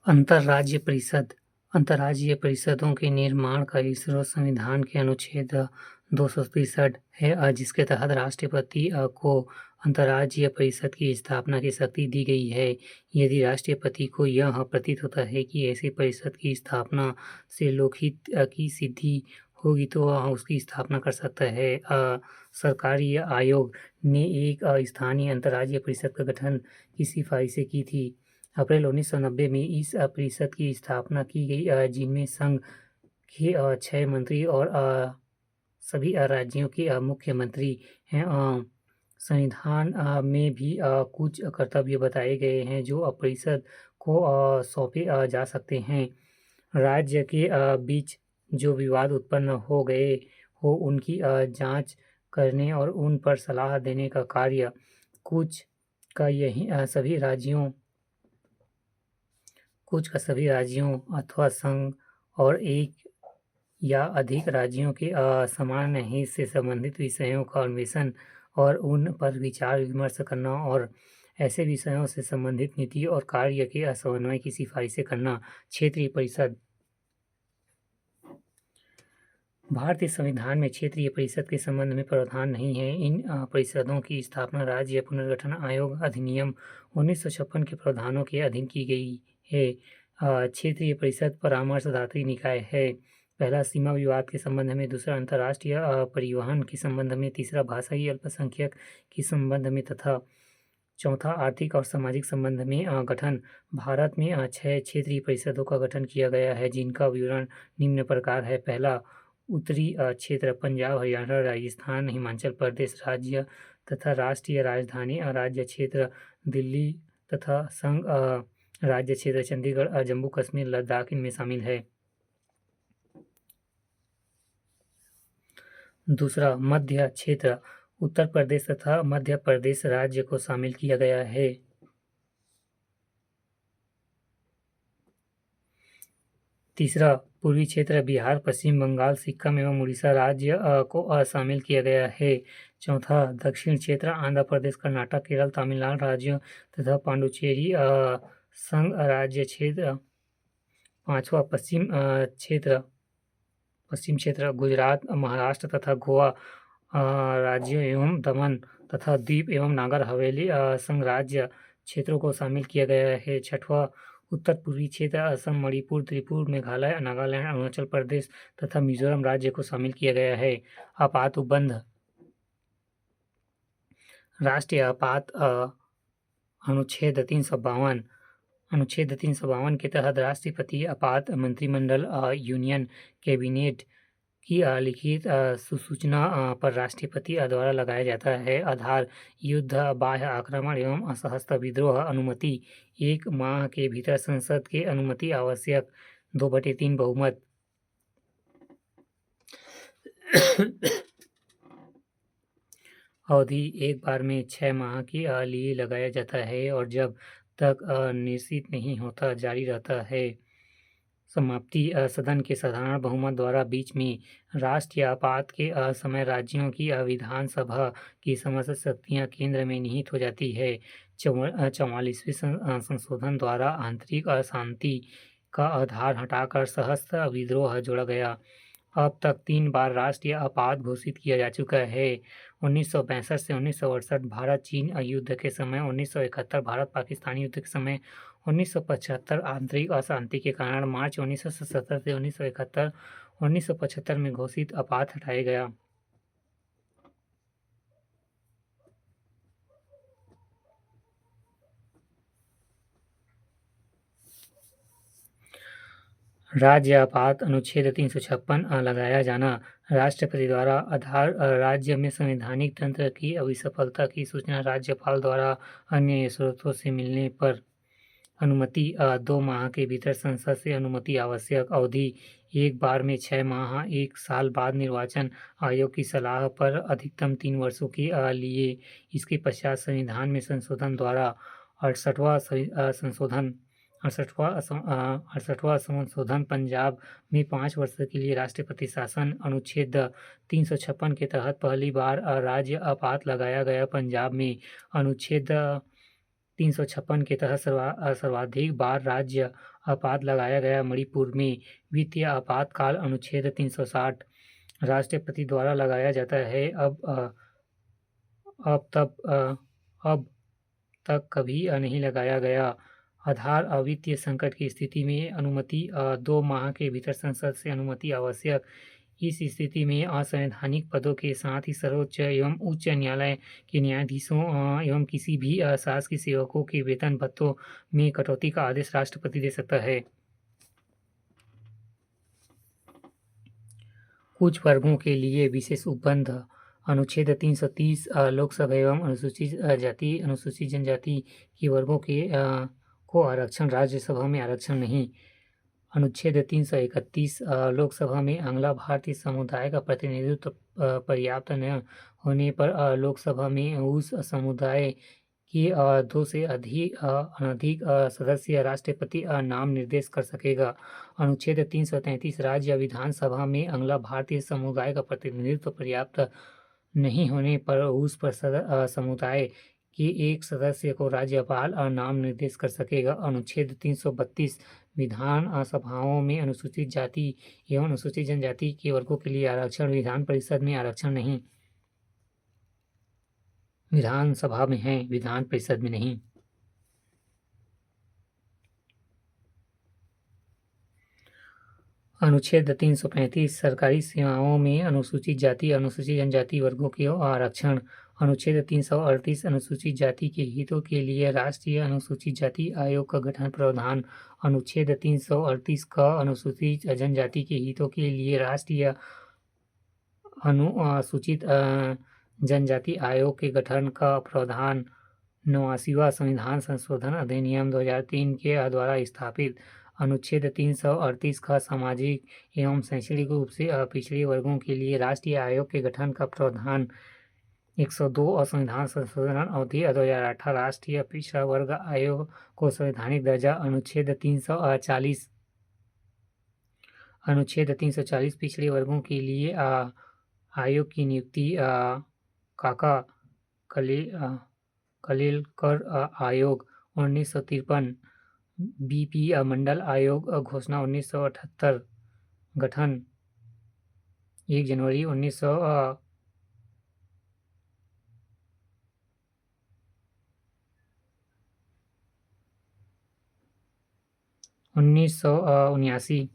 अंतर्राज्यीय परिषद अंतर्राज्यीय परिषदों के निर्माण का स्रोत संविधान के अनुच्छेद 263 है, जिसके तहत राष्ट्रपति को अंतर्राज्यीय परिषद की स्थापना की शक्ति दी गई है। यदि राष्ट्रपति को यह प्रतीत होता है कि ऐसी परिषद की स्थापना से लोकहित की सिद्धि होगी तो वह उसकी स्थापना कर सकता है। सरकारी आयोग ने एक स्थानीय अंतर्राज्यीय परिषद का गठन की सिफारिश की थी। अप्रैल 1990 में इस परिषद की स्थापना की गई, जिनमें संघ के 6 मंत्री और सभी राज्यों के मुख्यमंत्री हैं। संविधान में भी कुछ कर्तव्य बताए गए हैं जो परिषद को सौंपे जा सकते हैं। राज्य के बीच जो विवाद उत्पन्न हो गए हो उनकी जांच करने और उन पर सलाह देने का कार्य कुछ का सभी राज्यों अथवा संघ और एक या अधिक राज्यों के समान हित से संबंधित विषयों का अन्वेषण और उन पर विचार विमर्श करना और ऐसे विषयों से संबंधित नीति और कार्य के समन्वय की सिफारिशें करना। क्षेत्रीय परिषद भारतीय संविधान में क्षेत्रीय परिषद के संबंध में प्रावधान नहीं है। इन परिषदों की स्थापना राज्य पुनर्गठन आयोग अधिनियम 1956 के प्रावधानों के अधीन की गई है। क्षेत्रीय परिषद परामर्शदात्री निकाय है। पहला सीमा विवाद के संबंध में, दूसरा अंतर्राष्ट्रीय परिवहन के संबंध में, तीसरा भाषाई अल्पसंख्यक के संबंध में तथा चौथा आर्थिक और सामाजिक संबंध में गठन। भारत में 6 क्षेत्रीय परिषदों का गठन किया गया है, जिनका विवरण निम्न प्रकार है। पहला, उत्तरी क्षेत्र पंजाब, हरियाणा, राजस्थान, हिमाचल प्रदेश राज्य तथा राष्ट्रीय राजधानी राज्य क्षेत्र दिल्ली तथा संघ राज्य क्षेत्र चंडीगढ़, जम्मू कश्मीर, लद्दाख इनमें शामिल है। दूसरा, मध्य क्षेत्र उत्तर प्रदेश तथा मध्य प्रदेश राज्य को शामिल किया गया है। तीसरा, पूर्वी क्षेत्र बिहार, पश्चिम बंगाल, सिक्किम एवं उड़ीसा राज्य को शामिल किया गया है। चौथा, दक्षिण क्षेत्र आंध्र प्रदेश, कर्नाटक, केरल, तमिलनाडु राज्यों तथा पांडुचेरी संघ राज्य क्षेत्र। पांचवा, पश्चिम क्षेत्र गुजरात, महाराष्ट्र तथा गोवा राज्यों एवं दमन तथा द्वीप एवं नागर हवेली संघ राज्य क्षेत्रों को शामिल किया गया है। छठवां, उत्तर पूर्वी क्षेत्र असम, मणिपुर, त्रिपुरा, मेघालय, नागालैंड, अरुणाचल प्रदेश तथा मिजोरम राज्य को शामिल किया गया है। आपात उपबंध राष्ट्रीय आपात अनुच्छेद 352 के तहत राष्ट्रपति आपात मंत्रिमंडल यूनियन कैबिनेट की लिखित सूचना पर राष्ट्रपति द्वारा लगाया जाता है। आधार, युद्ध, बाह्य आक्रमण एवं सशस्त्र विद्रोह अनुमति 1 माह के भीतर संसद के अनुमति आवश्यक 2/3 बहुमत। अवधि एक बार में 6 माह के लिए लगाया जाता है और जब तक निश्चित नहीं होता जारी रहता है। समाप्ति, सदन के साधारण बहुमत द्वारा बीच में। राष्ट्रीय आपात के समय राज्यों की विधानसभा की समस्त शक्तियां केंद्र में निहित हो जाती है। 44वें संशोधन द्वारा आंतरिक अशांति का आधार हटाकर सशस्त्र विद्रोह जोड़ा गया। अब तक 3 बार राष्ट्रीय आपात घोषित किया जा चुका है। 1965 से 1968 भारत चीन युद्ध के समय, 1971 भारत पाकिस्तान युद्ध के समय, 1975 आंतरिक अशांति के कारण मार्च 1977 से 1975 में घोषित आपात हटाया गया। राज्य आपात अनुच्छेद 356 लगाया जाना। राष्ट्रपति द्वारा आधार राज्य में संवैधानिक तंत्र की अविसफलता की सूचना राज्यपाल द्वारा अन्य स्रोतों से मिलने पर अनुमति 2 माह के भीतर संसद से अनुमति आवश्यक। अवधि 1 बार में 6 माह, 1 साल बाद निर्वाचन आयोग की सलाह पर अधिकतम 3 वर्षों के लिए। इसके पश्चात संविधान में संशोधन द्वारा 68वां संशोधन पंजाब में 5 वर्ष के लिए राष्ट्रपति शासन। अनुच्छेद 356 के तहत पहली बार राज्य आपात लगाया गया पंजाब में। अनुच्छेद 356 के तहत सर्वाधिक बार राज्य आपात लगाया गया। मणिपुर में वित्तीय आपातकाल अनुच्छेद 360 राष्ट्रपति द्वारा लगाया जाता है। अब तक कभी नहीं लगाया गया। आधार वित्तीय संकट की स्थिति में अनुमति 2 माह के भीतर संसद से अनुमति आवश्यक। इस स्थिति में असंवैधानिक पदों के साथ ही सर्वोच्च एवं उच्च न्यायालय के न्यायाधीशों एवं किसी भी शासकीय सेवकों के वेतन भत्तों में कटौती का आदेश राष्ट्रपति दे सकता है। कुछ वर्गों के लिए विशेष उपबंध अनुच्छेद 330 लोकसभा एवं अनुसूचित जाति अनुसूचित जनजाति के वर्गों को आरक्षण, राज्यसभा में आरक्षण नहीं। अनुच्छेद 331 लोकसभा में आंग्ला भारतीय समुदाय का प्रतिनिधित्व पर्याप्त न होने पर लोकसभा में उस समुदाय के 2 से अनधिक सदस्य राष्ट्रपति नाम निर्देश कर सकेगा। अनुच्छेद 333 राज्य विधानसभा में आंग्ला भारतीय समुदाय का प्रतिनिधित्व पर्याप्त नहीं होने पर उस पर समुदाय के एक सदस्य को राज्यपाल नाम निर्देश कर सकेगा। अनुच्छेद 332 विधान सभाओं में अनुसूचित जाति एवं अनुसूचित जनजाति के वर्गों के लिए आरक्षण, विधान परिषद में आरक्षण नहीं। विधानसभा में है, विधान परिषद में नहीं। अनुच्छेद 335 सरकारी सेवाओं में अनुसूचित जाति अनुसूचित जनजाति वर्गों के आरक्षण। अनुच्छेद 338 अनुसूचित जाति के हितों के लिए राष्ट्रीय अनुसूचित जाति आयोग का गठन प्रावधान। अनुच्छेद 338 का अनुसूचित जनजाति के हितों के लिए राष्ट्रीय अनुसूचित जनजाति आयोग के गठन का प्रावधान। 89वां संविधान संशोधन अधिनियम 2003 के द्वारा स्थापित अनुच्छेद 338 का सामाजिक एवं शैक्षणिक रूप से पिछड़े वर्गों के लिए राष्ट्रीय आयोग के गठन का प्रावधान। 102 संविधान संशोधन अवधि 2018 राष्ट्रीय पिछड़ा वर्ग आयोग को संवैधानिक दर्जा। अनुच्छेद 340 पिछड़े वर्गों के लिए आयोग की नियुक्ति काका कलेलकर आयोग 1953। बीपी मंडल आयोग घोषणा 1978। गठन 1 जनवरी 1979।